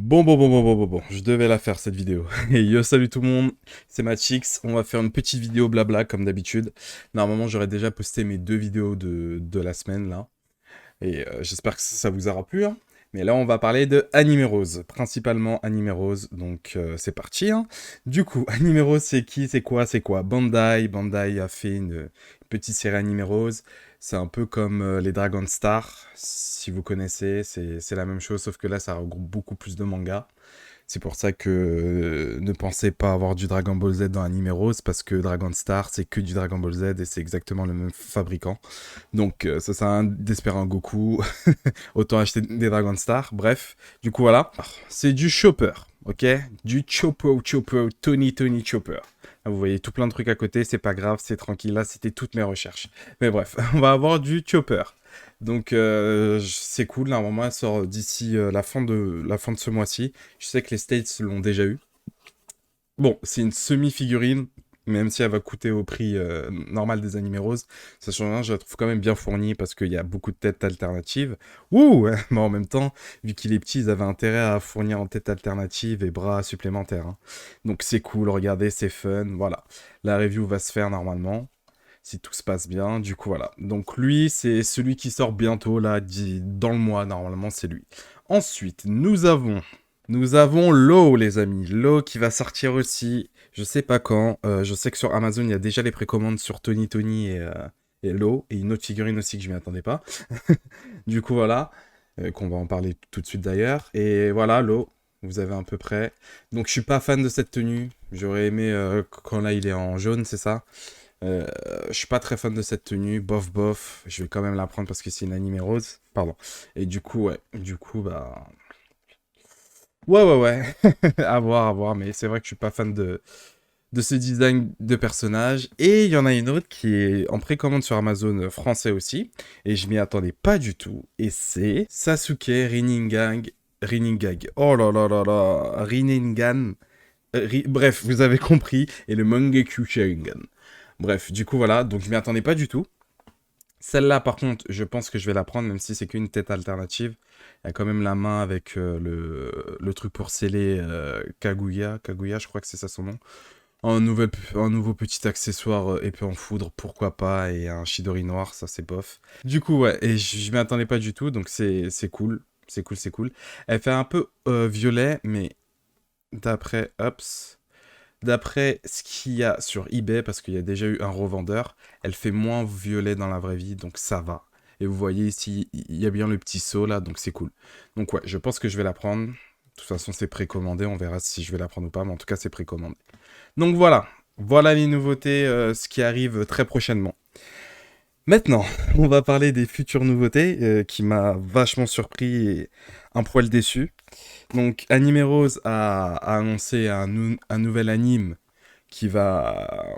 Bon, je devais la faire cette vidéo. Et yo, salut tout le monde, c'est Matchix. On va faire une petite vidéo blabla comme d'habitude. Normalement, j'aurais déjà posté mes deux vidéos de la semaine là. Et j'espère que ça vous aura plu, hein. Mais là, on va parler de Anime Rose, principalement Anime Rose. Donc, c'est parti, hein. Du coup, Anime Rose, c'est qui? C'est quoi? Bandai a fait une petite série Anime Rose. C'est un peu comme les Dragon Star, si vous connaissez. C'est la même chose, sauf que là, ça regroupe beaucoup plus de mangas. C'est pour ça que ne pensez pas avoir du Dragon Ball Z dans Anime Rose, parce que Dragon Star, c'est que du Dragon Ball Z et c'est exactement le même fabricant. Donc, ça sert à rien d'espérer un Goku. Autant acheter des Dragon Star. Bref, du coup, voilà. C'est du Chopper, ok? Du Chopper, Tony Chopper. Là, vous voyez tout plein de trucs à côté, c'est pas grave, c'est tranquille. Là, c'était toutes mes recherches. Mais bref, on va avoir du Chopper. Donc, c'est cool. Normalement, elle sort d'ici la fin de ce mois-ci. Je sais que les States l'ont déjà eu. Bon, c'est une semi-figurine, même si elle va coûter au prix normal des animés roses. Ça change rien, je la trouve quand même bien fournie parce qu'il y a beaucoup de têtes alternatives. Ouh! Mais en même temps, vu qu'il est petit, ils avaient intérêt à fournir en tête alternative et bras supplémentaires, hein. Donc c'est cool, regardez, c'est fun, voilà. La review va se faire normalement, si tout se passe bien. Du coup, voilà. Donc lui, c'est celui qui sort bientôt, là, dans le mois, normalement, c'est lui. Ensuite, nous avons L'eau, les amis. L'eau qui va sortir aussi. Je sais pas quand. Je sais que sur Amazon, il y a déjà les précommandes sur Tony et L'eau. Et une autre figurine aussi que je m'y attendais pas. Du coup, voilà. Qu'on va en parler tout de suite d'ailleurs. Et voilà, L'eau. Vous avez à peu près. Donc, je suis pas fan de cette tenue. J'aurais aimé quand là, il est en jaune, c'est ça. Je suis pas très fan de cette tenue. Bof. Je vais quand même la prendre parce que c'est une animée rose. Pardon. Et du coup, ouais. Du coup, bah. Ouais. À voir, mais c'est vrai que je suis pas fan de ce design de personnage. Et il y en a une autre qui est en précommande sur Amazon français aussi, et je m'y attendais pas du tout, et c'est Sasuke Rinnegan. Oh là, Rinnegan. Bref, vous avez compris, et le Mangekyou Sharingan. Bref, du coup voilà, donc je m'y attendais pas du tout. Celle-là, par contre, je pense que je vais la prendre, même si c'est qu'une tête alternative. Il y a quand même la main avec le truc pour sceller Kaguya. Kaguya, je crois que c'est ça son nom. Un nouveau petit accessoire épée en foudre, pourquoi pas, et un Chidori noir, ça c'est bof. Du coup, ouais, et je m'y attendais pas du tout, donc c'est cool. C'est cool. Elle fait un peu violet, mais d'après Ups. D'après ce qu'il y a sur eBay, parce qu'il y a déjà eu un revendeur, elle fait moins violet dans la vraie vie, donc ça va. Et vous voyez ici, il y a bien le petit saut là, donc c'est cool. Donc ouais, je pense que je vais la prendre. De toute façon, c'est précommandé, on verra si je vais la prendre ou pas, mais en tout cas, c'est précommandé. Donc voilà les nouveautés, ce qui arrive très prochainement. Maintenant, on va parler des futures nouveautés qui m'a vachement surpris et un poil déçu. Donc, Anime Rose a annoncé un nouvel anime qui va.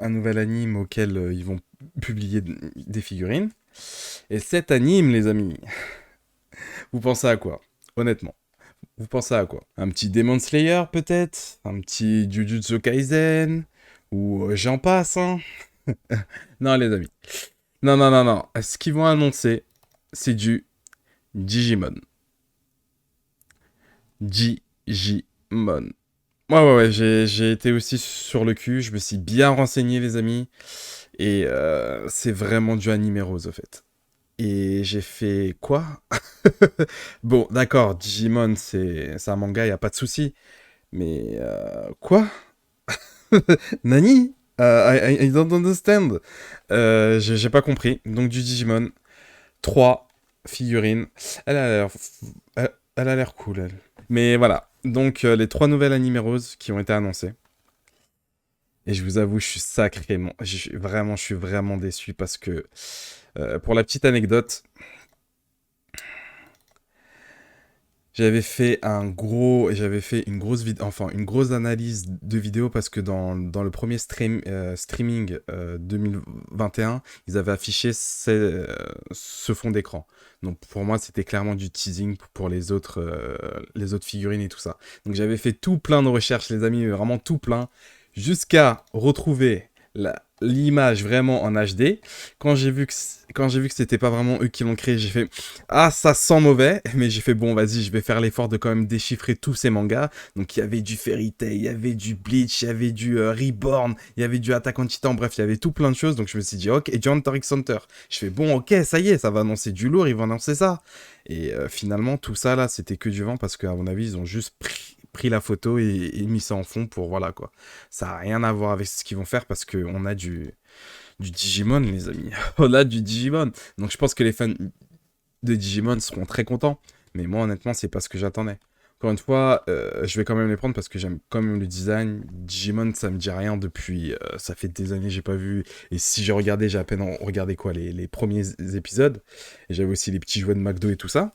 Un nouvel anime auquel ils vont publier des figurines. Et cet anime, les amis, vous pensez à quoi? Honnêtement. Vous pensez à quoi? Un petit Demon Slayer, peut-être? Un petit Jujutsu Kaisen? Ou j'en passe, hein? Non, les amis. Non. Ce qu'ils vont annoncer, c'est du Digimon. Digimon. Ouais, j'ai été aussi sur le cul, je me suis bien renseigné, les amis, et c'est vraiment du animé rose, au fait. Et j'ai fait quoi? Bon, d'accord, Digimon, c'est un manga, y a pas de souci, mais quoi? Nani? I don't understand. J'ai pas compris. Donc du Digimon, 3 figurines. Elle a l'air, elle a l'air cool, elle. Mais voilà. Donc les 3 nouvelles animés roses qui ont été annoncées. Et je vous avoue, je suis vraiment déçu parce que, pour la petite anecdote, j'avais fait une grosse vidéo, enfin une grosse analyse de vidéo parce que dans le premier streaming 2021, ils avaient affiché ce fond d'écran. Donc pour moi, c'était clairement du teasing pour les autres figurines et tout ça. Donc j'avais fait tout plein de recherches, les amis, vraiment tout plein, jusqu'à retrouver l'image vraiment en HD. Quand j'ai vu que c'était pas vraiment eux qui l'ont créé, j'ai fait ah ça sent mauvais, mais j'ai fait bon vas-y, je vais faire l'effort de quand même déchiffrer tous ces mangas. Donc il y avait du Fairy Tail, il y avait du Bleach, il y avait du Reborn, il y avait du Attack on Titan, bref, il y avait tout plein de choses. Donc je me suis dit ok, et du Hunter x Hunter. Je fais bon ok, ça y est, ça va annoncer du lourd, ils vont annoncer ça. Et finalement tout ça là, c'était que du vent parce qu'à mon avis, ils ont juste pris la photo et mis ça en fond pour voilà quoi. Ça n'a rien à voir avec ce qu'ils vont faire parce qu'on a du Digimon, les amis. On a du Digimon. Donc je pense que les fans de Digimon seront très contents. Mais moi, honnêtement, c'est pas ce que j'attendais. Encore une fois, je vais quand même les prendre parce que j'aime quand même le design. Digimon, ça me dit rien depuis. Ça fait des années que j'ai pas vu. Et si j'ai regardé, j'ai à peine regardé quoi, les premiers épisodes. Et j'avais aussi les petits jouets de McDo et tout ça.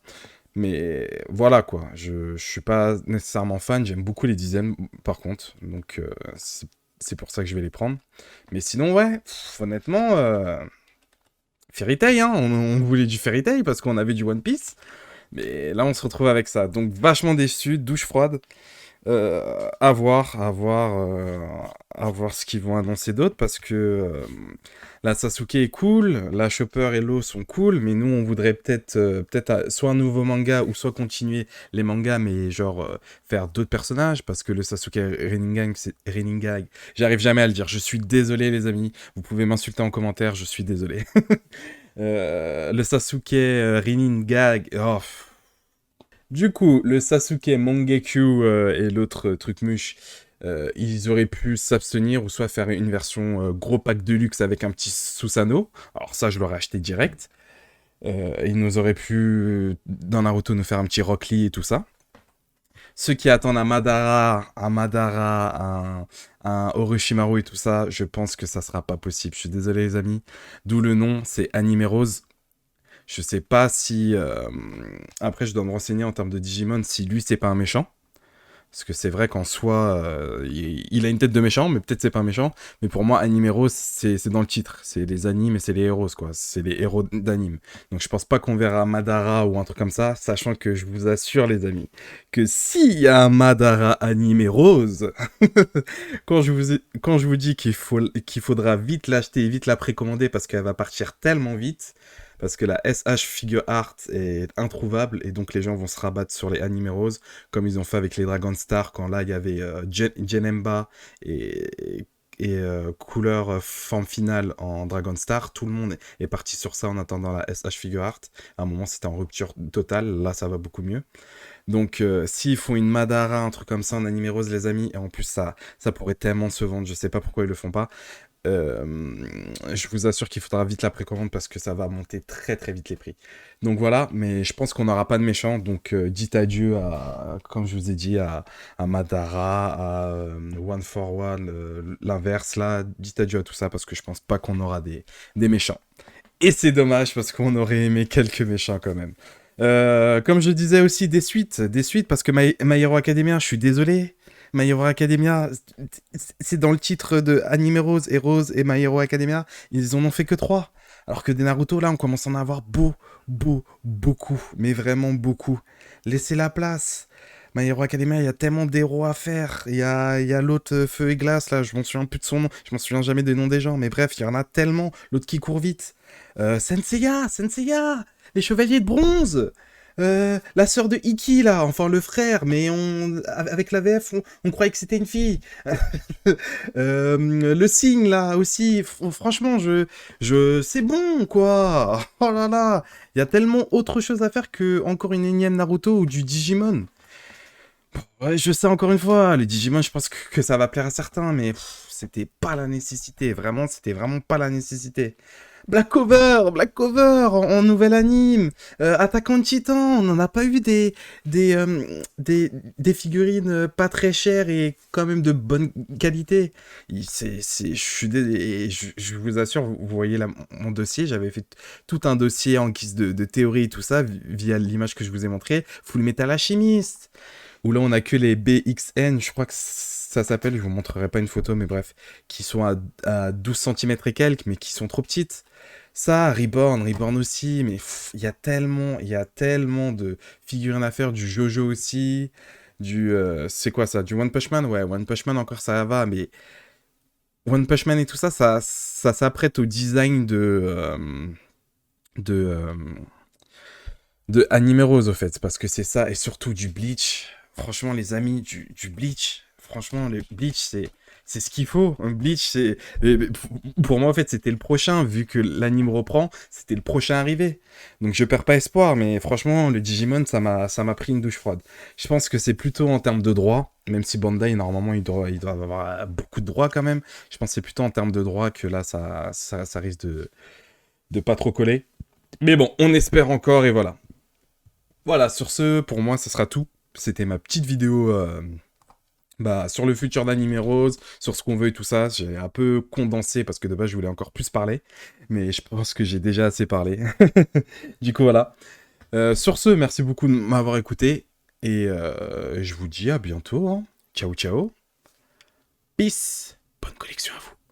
Mais voilà quoi, je suis pas nécessairement fan, j'aime beaucoup les dizaines par contre, donc c'est pour ça que je vais les prendre. Mais sinon ouais, honnêtement, Fairy Tail, hein, on voulait du Fairy Tail parce qu'on avait du One Piece, mais là on se retrouve avec ça, donc vachement déçu, douche froide. À voir ce qu'ils vont annoncer d'autre parce que la Sasuke est cool, la Chopper et Law sont cool, mais nous on voudrait peut-être soit un nouveau manga ou soit continuer les mangas, mais genre faire d'autres personnages parce que le Sasuke Rinnegan, j'arrive jamais à le dire. Je suis désolé les amis, vous pouvez m'insulter en commentaire, je suis désolé. Le Sasuke Rinnegan, oh. Du coup, le Sasuke Mangekyou et l'autre truc muche, ils auraient pu s'abstenir ou soit faire une version gros pack de luxe avec un petit Susanoo. Alors ça, je l'aurais acheté direct. Ils nous auraient pu, dans Naruto, nous faire un petit Rock Lee et tout ça. Ceux qui attendent un Orochimaru et tout ça, je pense que ça sera pas possible. Je suis désolé les amis. D'où le nom, c'est Anime Rose. Je sais pas si... Après, je dois me renseigner en termes de Digimon si lui, c'est pas un méchant. Parce que c'est vrai qu'en soi, il a une tête de méchant, mais peut-être c'est pas un méchant. Mais pour moi, Anime Heroes, c'est dans le titre. C'est les animes et c'est les héros, quoi. C'est les héros d'anime. Donc je pense pas qu'on verra Madara ou un truc comme ça, sachant que je vous assure, les amis, que s'il y a un Madara Anime Rose, quand je vous dis qu'il faudra vite l'acheter et vite la précommander parce qu'elle va partir tellement vite, parce que la SH Figure Art est introuvable et donc les gens vont se rabattre sur les Anime Rose comme ils ont fait avec les Dragon Star quand là il y avait Genemba et couleur forme finale en Dragon Star. Tout le monde est parti sur ça en attendant la SH Figure Art. À un moment c'était en rupture totale, là ça va beaucoup mieux. Donc s'ils font une Madara, un truc comme ça en Anime Rose les amis, et en plus ça pourrait tellement se vendre, je sais pas pourquoi ils le font pas. Je vous assure qu'il faudra vite la précommande parce que ça va monter très très vite les prix. Donc voilà, mais je pense qu'on n'aura pas de méchants. Donc dites adieu à, comme je vous ai dit, à Madara, à One for One, l'inverse là. Dites adieu à tout ça parce que je pense pas qu'on aura des méchants. Et c'est dommage parce qu'on aurait aimé quelques méchants quand même. Comme je disais aussi, des suites parce que My Hero Academia, je suis désolé. My Hero Academia, c'est dans le titre de Anime Rose et My Hero Academia, ils en ont fait que 3. Alors que des Naruto, là, on commence à en avoir beaucoup, mais vraiment beaucoup. Laissez la place. My Hero Academia, il y a tellement d'héros à faire. Il y a l'autre Feu et Glace, là, je m'en souviens plus de son nom. Je m'en souviens jamais des noms des gens, mais bref, il y en a tellement. L'autre qui court vite. Senseiya, les chevaliers de bronze. La sœur de Iki, là, enfin le frère, mais avec la VF, on croyait que c'était une fille. Le signe, là, aussi, franchement, c'est bon, quoi. Oh là là, il y a tellement autre chose à faire que encore une énième Naruto ou du Digimon. Ouais, je sais encore une fois, les Digimon, je pense que ça va plaire à certains, mais c'était pas la nécessité. Vraiment, c'était vraiment pas la nécessité. Black Cover en nouvel anime. Attack on Titan, on n'en a pas eu des figurines pas très chères et quand même de bonne qualité. Je vous assure, vous voyez là mon dossier, j'avais fait tout un dossier en guise de théorie et tout ça via l'image que je vous ai montrée. Full Metal Alchemist. Où là on a que les BXN, je crois que ça s'appelle, je vous montrerai pas une photo, mais bref, qui sont à 12 centimètres et quelques, mais qui sont trop petites. Ça, Reborn aussi, mais il y a tellement de figurines à faire, du Jojo aussi, c'est quoi ça, du One Punch Man? Ouais, One Punch Man encore ça va, mais One Punch Man et tout ça, ça s'apprête au design de, euh, de Anime Rose, au fait, parce que c'est ça, et surtout du Bleach. Franchement, les amis, du Bleach, franchement, le Bleach, c'est ce qu'il faut. Un Bleach, c'est... Pour moi, en fait, c'était le prochain, vu que l'anime reprend, c'était le prochain arrivé. Donc, je perds pas espoir, mais franchement, le Digimon, ça m'a pris une douche froide. Je pense que c'est plutôt en termes de droits, même si Bandai, normalement, il doit avoir beaucoup de droits quand même. Je pense que c'est plutôt en termes de droits que là, ça risque de pas trop coller. Mais bon, on espère encore, et voilà. Voilà, sur ce, pour moi, ce sera tout. C'était ma petite vidéo sur le futur d'Anime Rose, sur ce qu'on veut et tout ça. J'ai un peu condensé parce que de base, je voulais encore plus parler. Mais je pense que j'ai déjà assez parlé. Du coup, voilà. Sur ce, merci beaucoup de m'avoir écouté. Et je vous dis à bientôt, hein. Ciao, ciao. Peace. Bonne collection à vous.